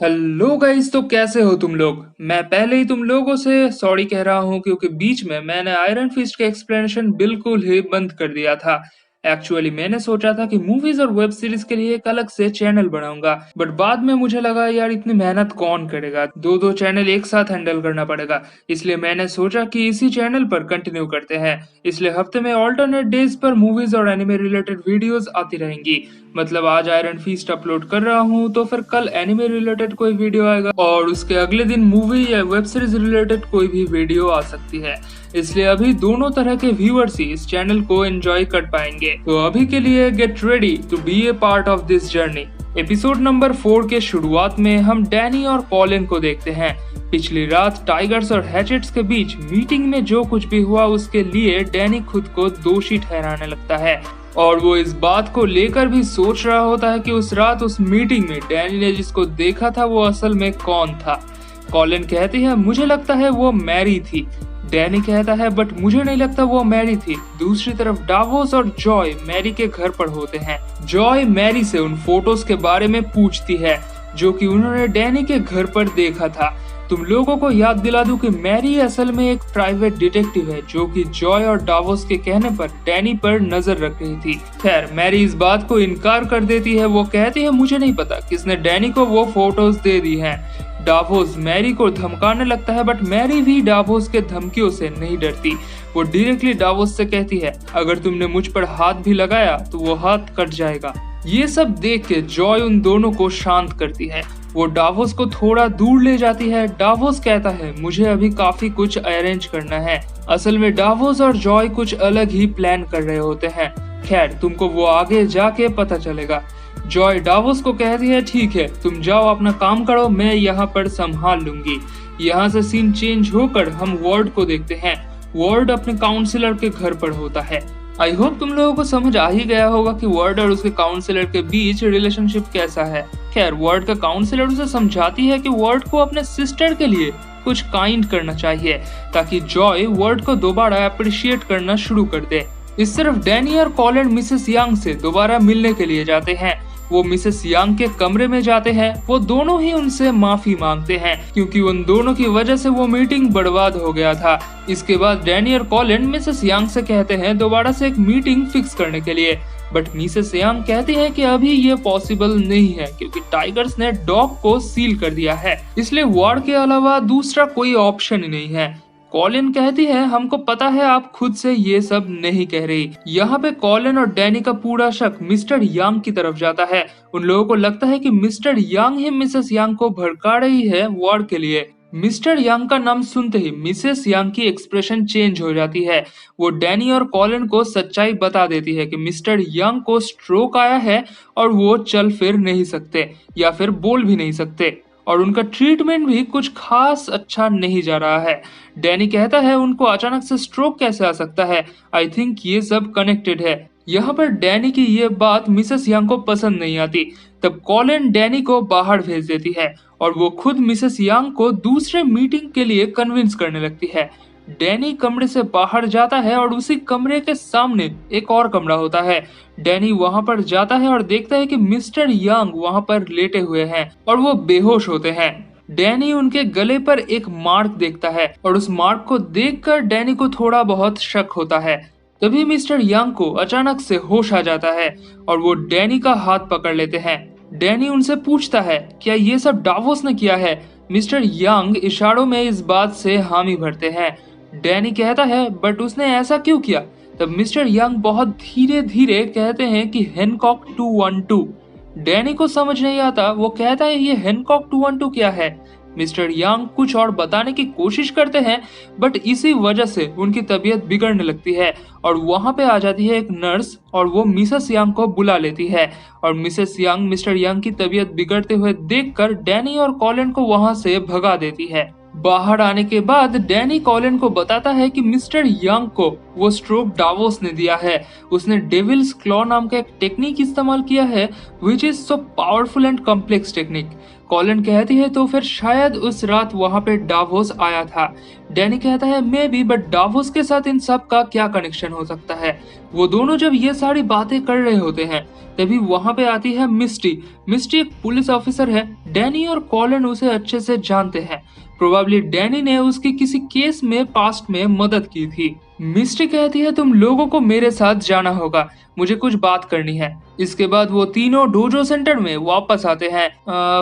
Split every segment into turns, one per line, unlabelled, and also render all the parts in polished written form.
Hello guys, तो कैसे हो तुम लोग। मैं पहले ही तुम लोगों से सॉरी कह रहा हूँ क्योंकि बीच में मैंने आयरन फिस्ट का एक्सप्लेनेशन बिल्कुल ही बंद कर दिया था। एक्चुअली मैंने सोचा था कि मूवीज और वेब सीरीज के लिए एक अलग से चैनल बनाऊंगा, बट बाद में मुझे लगा यार इतनी मेहनत कौन करेगा, दो दो चैनल एक साथ हैंडल करना पड़ेगा। इसलिए मैंने सोचा कि इसी चैनल पर कंटिन्यू करते हैं। इसलिए हफ्ते में ऑल्टरनेट डेज पर मूवीज और एनिमे रिलेटेड वीडियोस आती रहेंगी। मतलब आज आयरन फीस्ट अपलोड कर रहा हूँ तो फिर कल एनिमे रिलेटेड कोई वीडियो आएगा और उसके अगले दिन मूवी या वेब सीरीज रिलेटेड कोई भी वीडियो आ सकती है। इसलिए अभी दोनों तरह के व्यूअर्स ही इस चैनल को एंजॉय कर पाएंगे। तो अभी के लिए get ready to be a part of this journey. Episode number 4 के शुरुआत में हम डैनी और कॉलिन को देखते हैं। पिछली रात टाइगर्स और हैचेट्स के बीच मीटिंग में जो कुछ भी हुआ उसके लिए डैनी खुद को दोषी ठहराने लगता है और वो इस बात को लेकर भी सोच रहा होता है कि उस रात उस मीटिंग में डैनी ने जिसको देखा था वो असल में कौन था। कॉलिन कहती है मुझे लगता है वो मैरी थी। डैनी कहता है बट मुझे नहीं लगता वो मैरी थी। दूसरी तरफ डावोस और जॉय मैरी के घर पर होते हैं। जॉय मैरी से उन फोटोज के बारे में पूछती है जो कि उन्होंने डैनी के घर पर देखा था। तुम लोगों को याद दिला दूं कि मैरी असल में एक प्राइवेट डिटेक्टिव है जो कि जॉय और डावोस के कहने पर डैनी पर नजर रख रही थी। खैर मैरी इस बात को इनकार कर देती है। वो कहती है मुझे नहीं पता किसने डैनी को वो फोटोज दे दी हैं। डावोस मैरी को धमकाने लगता है बट मैरी भी डावोस के धमकियों से नहीं डरती। वो डायरेक्टली डावोस से कहती है अगर तुमने मुझ पर हाथ भी लगाया तो वो हाथ कट जाएगा। ये सब देख के जॉय उन दोनों को शांत करती है। वो डावोस को थोड़ा दूर ले जाती है। डावोस कहता है मुझे अभी काफी कुछ अरेंज करना है। असल में डावोस और जॉय कुछ अलग ही प्लान कर रहे होते हैं। खैर तुमको वो आगे जाके पता चलेगा। जॉय डावोस को कहती है ठीक है तुम जाओ अपना काम करो, मैं यहाँ पर संभाल लूंगी। यहाँ से सीन चेंज होकर हम वार्ड को देखते हैं। वार्ड अपने काउंसिलर के घर पर होता है। आई होप तुम लोगों को समझ आ ही गया होगा कि वार्ड और उसके काउंसिलर के बीच रिलेशनशिप कैसा है। खैर वार्ड का काउंसिलर उसे समझाती है कि वार्ड को अपने सिस्टर के लिए कुछ काइंड करना चाहिए ताकि जॉय वार्ड को दोबारा अप्रिशिएट करना शुरू कर दे। इस तरफ डैनी और कॉलिन मिसेस यांग से दोबारा मिलने के लिए जाते हैं। वो मिसेस यांग के कमरे में जाते हैं। वो दोनों ही उनसे माफी मांगते हैं क्योंकि उन दोनों की वजह से वो मीटिंग बर्बाद हो गया था। इसके बाद डैनी और कॉलिन मिसेस यांग से कहते हैं दोबारा से एक मीटिंग फिक्स करने के लिए, बट मिसेस यांग कहती है कि अभी ये पॉसिबल नहीं है क्योंकि टाइगर्स ने डॉग को सील कर दिया है, इसलिए वार्ड के अलावा दूसरा कोई ऑप्शन ही नहीं है। कॉलिन कहती है हमको पता है आप खुद से ये सब नहीं कह रही। यहाँ पे कॉलिन और डैनी का पूरा शक मिस्टर यांग की तरफ जाता है। उन लोगों को लगता है कि मिस्टर यांग ही मिसेस यांग को भड़का रही है वार के लिए। मिस्टर यांग का नाम सुनते ही मिसेस यांग की एक्सप्रेशन चेंज हो जाती है। वो डैनी और कॉलिन को सच्चाई बता देती है कि मिस्टर यांग को स्ट्रोक आया है और वो चल फिर नहीं सकते या फिर बोल भी नहीं सकते और उनका ट्रीटमेंट भी कुछ खास अच्छा नहीं जा रहा है। डैनी कहता है उनको अचानक से स्ट्रोक कैसे आ सकता है, आई थिंक ये सब कनेक्टेड है। यहाँ पर डैनी की ये बात मिसेस यांग को पसंद नहीं आती। तब कॉलिन डैनी को बाहर भेज देती है और वो खुद मिसेस यांग को दूसरे मीटिंग के लिए कन्विंस करने लगती है। डैनी कमरे से बाहर जाता है और उसी कमरे के सामने एक और कमरा होता है। डैनी वहां पर जाता है और देखता है कि मिस्टर यांग वहां पर लेटे हुए हैं और वो बेहोश होते हैं। डैनी उनके गले पर एक मार्क देखता है और उस मार्क को देखकर डैनी को थोड़ा बहुत शक होता है। तभी मिस्टर यांग को अचानक से होश आ जाता है और वो डैनी का हाथ पकड़ लेते हैं। डैनी उनसे पूछता है क्या ये सब डावोस ने किया है। मिस्टर यांग इशारों में इस बात से हामी भरते हैं। डैनी कहता है बट उसने ऐसा क्यों किया। तब मिस्टर यंग बहुत धीरे धीरे कहते हैं कि हैनकॉक 212। डैनी को समझ नहीं आता। वो कहता है ये हैनकॉक 212 क्या है। मिस्टर यंग कुछ और बताने की कोशिश करते हैं बट इसी वजह से उनकी तबीयत बिगड़ने लगती है और वहां पे आ जाती है एक नर्स और वो मिसेस यंग को बुला लेती है और मिसेस यंग मिस्टर यंग की तबीयत बिगड़ते हुए देखकर डैनी और कॉलिन को वहां से भगा देती है। बाहर आने के बाद डैनी कॉलिन को बताता है कि मिस्टर यंग को वो स्ट्रोक डावोस ने दिया है। उसने डेविल्स क्लॉ नाम का एक टेक्निक इस्तेमाल किया है which is so powerful and complex technique. Colin कहती है तो फिर शायद उस रात वहां पे डावोस आया था। डैनी कहता है मे बी, बट डावोस के साथ इन सब का क्या कनेक्शन हो सकता है। वो दोनों जब ये सारी बातें कर रहे होते हैं तभी वहां पे आती है मिस्टी। मिस्टी एक पुलिस ऑफिसर है। डैनी और कॉलिन उसे अच्छे से जानते हैं। प्रोबेबली डैनी ने उसकी किसी केस में पास्ट में मदद की थी। मिस्टी कहती है तुम लोगों को मेरे साथ जाना होगा, मुझे कुछ बात करनी है। इसके बाद वो तीनों डोजो सेंटर में वापस आते हैं,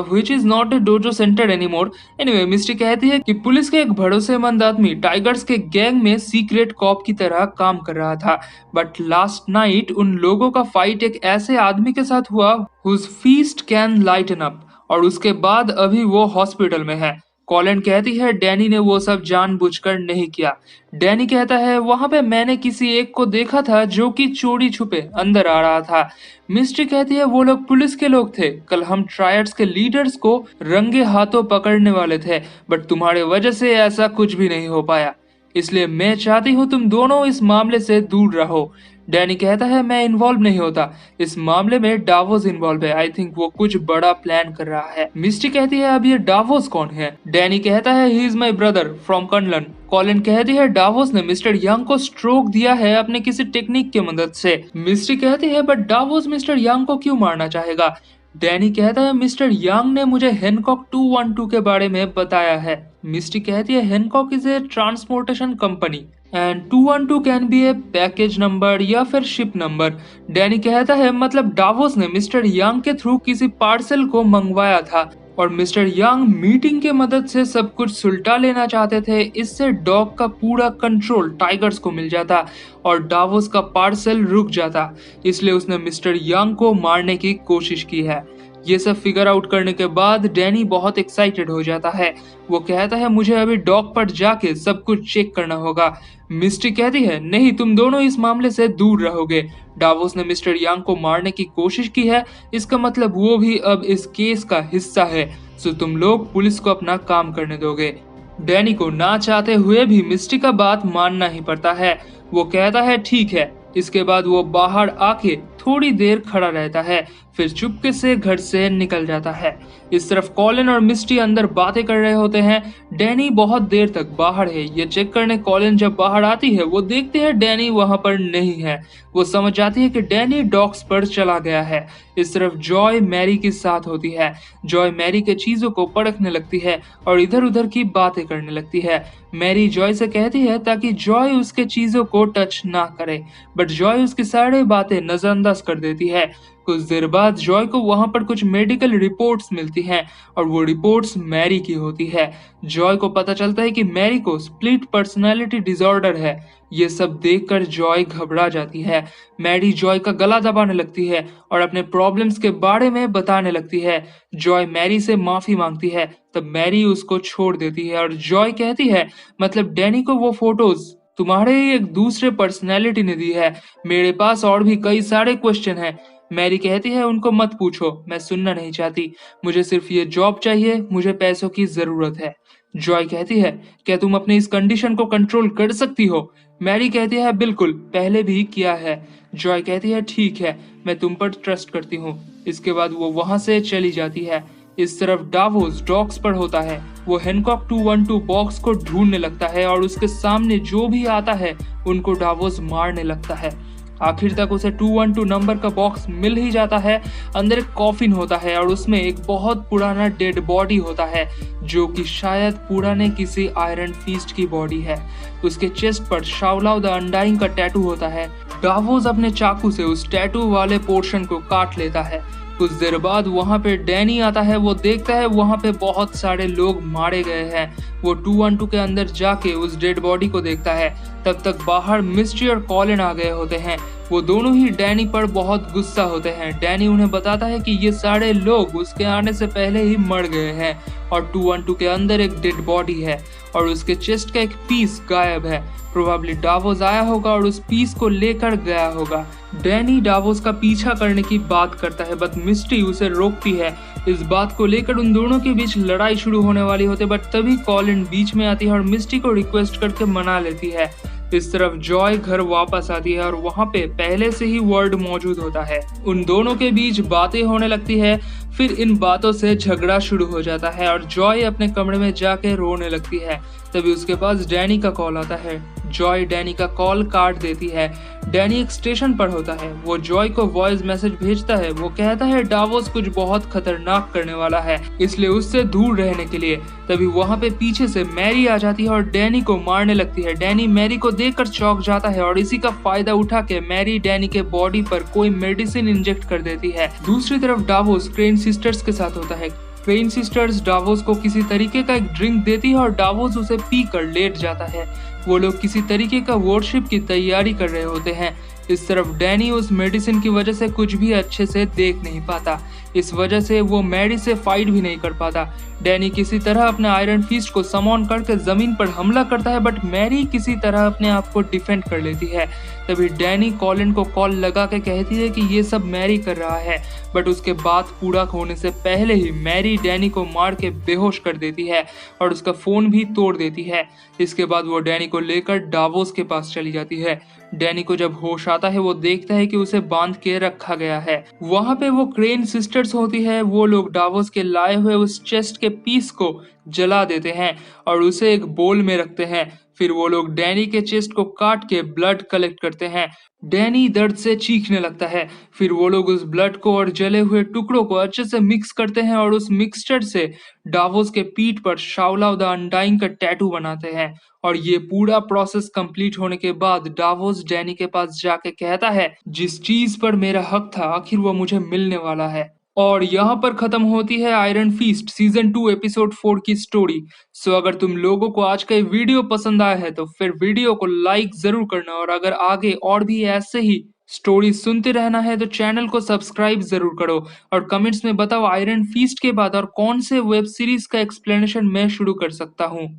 which is not a dojo center anymore. Anyway, Misty कहती है कि पुलिस के एक भरोसेमंद आदमी टाइगर्स के गैंग में सीक्रेट कॉप की तरह काम कर रहा था, बट लास्ट नाइट उन लोगों का फाइट एक ऐसे आदमी के साथ हुआ whose feast can lighten up, और उसके बाद अभी वो हॉस्पिटल में है। कॉलिन कहती है डैनी ने वो सब जानबूझकर नहीं किया। डैनी कहता है वहां पे मैंने किसी एक को देखा था जो कि चोरी छुपे अंदर आ रहा था। मिस्ट्री कहती है वो लोग पुलिस के लोग थे, कल हम ट्रायड्स के लीडर्स को रंगे हाथों पकड़ने वाले थे, बट तुम्हारे वजह से ऐसा कुछ भी नहीं हो पाया, इसलिए मैं चाहती हूँ तुम दोनों इस मामले से दूर रहो। डैनी कहता है मैं इन्वॉल्व नहीं होता, इस मामले में डावोस इन्वॉल्व है, आई थिंक वो कुछ बड़ा प्लान कर रहा है। मिस्टी कहती है अब ये डावोस कौन है। डैनी कहता है he is my brother from Conlon. Colin कहती है डावोस ने मिस्टर यंग को स्ट्रोक दिया है अपने किसी टेक्निक की मदद से। मिस्टी कहती है बट डावोस मिस्टर यंग को क्यों मारना चाहेगा। डैनी कहता है मिस्टर यंग ने मुझे हैनकॉक 212 के बारे में बताया है। मिस्टी कहती है Hancock is a transportation company and 212 can be A package number या फिर शिप नंबर। डैनी कहता है मतलब डावोस ने मिस्टर यंग के थ्रू किसी पार्सल को मंगवाया था और मिस्टर यंग मीटिंग के मदद से सब कुछ सुलटा लेना चाहते थे। इससे डॉग का पूरा कंट्रोल टाइगर्स को मिल जाता और डावोस का पार्सल रुक जाता, इसलिए उसने मिस्टर यंग को मारने की कोशिश की है। ये सब फिगर आउट करने के बाद डैनी बहुत एक्साइटेड हो जाता है। वो कहता है मुझे अभी डॉग पर जाके सब कुछ चेक करना होगा। मिस्टी कहती है नहीं, तुम दोनों इस मामले से दूर रहोगे। डावोस ने मिस्टर यंग को मारने की कोशिश की है, इसका मतलब वो भी अब इस केस का हिस्सा है, सो तुम लोग पुलिस को अपना काम करने दोगे। डैनी को ना चाहते हुए भी मिस्टी का बात मानना ही पड़ता है। वो कहता है ठीक है। इसके बाद वो बाहर आके थोड़ी देर खड़ा रहता है, फिर चुपके से घर से निकल जाता है। इस तरफ कॉलिन और मिस्टी अंदर बातें कर रहे होते हैं। डैनी बहुत देर तक बाहर है। ये चेक करने कॉलिन जब बाहर आती है वो देखते हैं डैनी वहां पर नहीं है। वो समझ जाती है कि डैनी डॉक्स पर चला गया है। इस तरफ जॉय मैरी के साथ होती है। जॉय मैरी के चीजों को परखने लगती है और इधर उधर की बातें करने लगती है। मैरी जॉय से कहती है ताकि जॉय उसके चीजों को टच ना करे, बट जॉय उसकी सारी बातें नजरअंदाज कर देती है। कुछ देर बाद जॉय को वहां पर कुछ मेडिकल रिपोर्ट्स मिलती हैं और वो रिपोर्ट्स मैरी की होती है। जॉय को पता चलता है कि मैरी को स्प्लिट पर्सनालिटी डिसऑर्डर है। ये सब देखकर जॉय घबरा जाती है। मैरी जॉय का गला दबाने लगती है और अपने प्रॉब्लम्स के बारे में बताने लगती है। जॉय मैरी से माफी मांगती है, तब मैरी उसको छोड़ देती है और जॉय कहती है मतलब डैनी को वो फोटोज तुम्हारे एक दूसरे पर्सनैलिटी ने दी है। मेरे पास और भी कई सारे क्वेश्चन हैं। मैरी कहती है उनको मत पूछो, मैं सुनना नहीं चाहती, मुझे सिर्फ ये जॉब चाहिए, मुझे पैसों की जरूरत है। जॉय कहती है क्या तुम अपनी इस कंडीशन को कंट्रोल कर सकती हो। मैरी कहती है बिल्कुल, पहले भी किया है। जॉय कहती है ठीक है, मैं तुम पर ट्रस्ट करती हूँ। इसके बाद वो वहां से चली जाती है। इस तरफ डावोस डॉक्स पर होता है। वो हैनकॉक 212 बॉक्स को ढूंढने लगता है और उसके सामने जो भी आता है उनको डावोस मारने लगता है। आखिर तक उसे 212 नंबर का बॉक्स मिल ही जाता है। अंदर एक कॉफिन होता है और उसमें एक बहुत पुराना डेड बॉडी होता है जो कि शायद पुराने किसी आयरन फीस्ट की बॉडी है। उसके चेस्ट पर शाओलाओ द अनडाइंग का टैटू होता है। डावोस अपने चाकू से उस टैटू वाले पोर्शन को काट लेता है। कुछ देर बाद वहां पे डैनी आता है। वो देखता है वहां पे बहुत सारे लोग मारे गए हैं। वो 212 के अंदर जाके उस डेड बॉडी को देखता है। तब तक बाहर मिस्ट्री और कॉलिन आ गए होते हैं। वो दोनों ही डैनी पर बहुत गुस्सा होते हैं। डैनी उन्हें बताता है कि ये सारे लोग उसके आने से पहले ही मर गए हैं और 212 के अंदर एक डेड बॉडी है और उसके चेस्ट का एक पीस गायब है। प्रोबेबली डावोस आया होगा और उस पीस को लेकर गया होगा। डैनी डावोस का पीछा करने की बात करता है, बट मिस्ट्री उसे रोकती है। इस बात को लेकर उन दोनों के बीच लड़ाई शुरू होने वाली होती है, बट तभी कॉलिन बीच में आती है और मिस्ट्री को रिक्वेस्ट करके मना लेती है। इस तरफ जॉय घर वापस आती है और वहां पे पहले से ही वर्ड मौजूद होता है। उन दोनों के बीच बातें होने लगती है। फिर इन बातों से झगड़ा शुरू हो जाता है और जॉय अपने कमरे में जाके रोने लगती है। तभी उसके पास डैनी का कॉल आता है। जॉय डैनी का कॉल काट देती है। डैनी एक स्टेशन पर होता है। वो जॉय को वॉइस मैसेज भेजता है। वो कहता है डावोस कुछ बहुत खतरनाक करने वाला है, इसलिए उससे दूर रहने के लिए। तभी वहां पे पीछे से मैरी आ जाती है और डैनी को मारने लगती है। डैनी मैरी को देखकर चौंक जाता है और इसी का फायदा उठा के मैरी डैनी के बॉडी पर कोई मेडिसिन इंजेक्ट कर देती है। दूसरी तरफ डावोस क्रेन सिस्टर्स के साथ होता है। क्रेन सिस्टर्स डावोस को किसी तरीके का एक ड्रिंक देती है और डावोस उसे पीकर लेट जाता है। वो लोग किसी तरीके का वॉरशिप की तैयारी कर रहे होते हैं। इस तरफ डैनी उस मेडिसिन की वजह से कुछ भी अच्छे से देख नहीं पाता। इस वजह से वो मैरी से फाइट भी नहीं कर पाता। डैनी किसी तरह अपने आयरन फिस्ट को समॉन करके जमीन पर हमला करता है, बट मैरी किसी तरह अपने आप को डिफेंड कर लेती है। तभी डैनी कॉलिन को कॉल लगा के कहती है कि ये सब मैरी कर रहा है, बट उसके बात पूरा होने से पहले ही मैरी डैनी को मार के बेहोश कर देती है और उसका फोन भी तोड़ देती है। इसके बाद वो डैनी को लेकर डावोस के पास चली जाती है। डैनी को जब होश आता है वो देखता है कि उसे बांध के रखा गया है। वहां पे वो क्रेन सिस्टर्स होती है। वो लोग डावोस के लाए हुए उस चेस्ट के पीस को जला देते हैं और उसे एक बोल में रखते हैं। फिर वो लोग डैनी के चेस्ट को काट के ब्लड कलेक्ट करते हैं। डैनी दर्द से चीखने लगता है। फिर वो लोग उस ब्लड को और जले हुए टुकड़ों को अच्छे से मिक्स करते हैं और उस मिक्सचर से डावोस के पीठ पर शाओला द अनडाइंग का टैटू बनाते हैं। और ये पूरा प्रोसेस कंप्लीट होने के बाद डावोस डैनी के पास जाके कहता है, जिस चीज पर मेरा हक था आखिर वो मुझे मिलने वाला है। और यहाँ पर खत्म होती है आयरन फीस्ट सीजन 2 एपिसोड 4 की स्टोरी। सो अगर तुम लोगों को आज का ये वीडियो पसंद आया है तो फिर वीडियो को लाइक जरूर करना, और अगर आगे और भी ऐसे ही स्टोरी सुनते रहना है तो चैनल को सब्सक्राइब जरूर करो। और कमेंट्स में बताओ आयरन फीस्ट के बाद और कौन से वेब सीरीज का एक्सप्लेनेशन मैं शुरू कर सकता हूँ।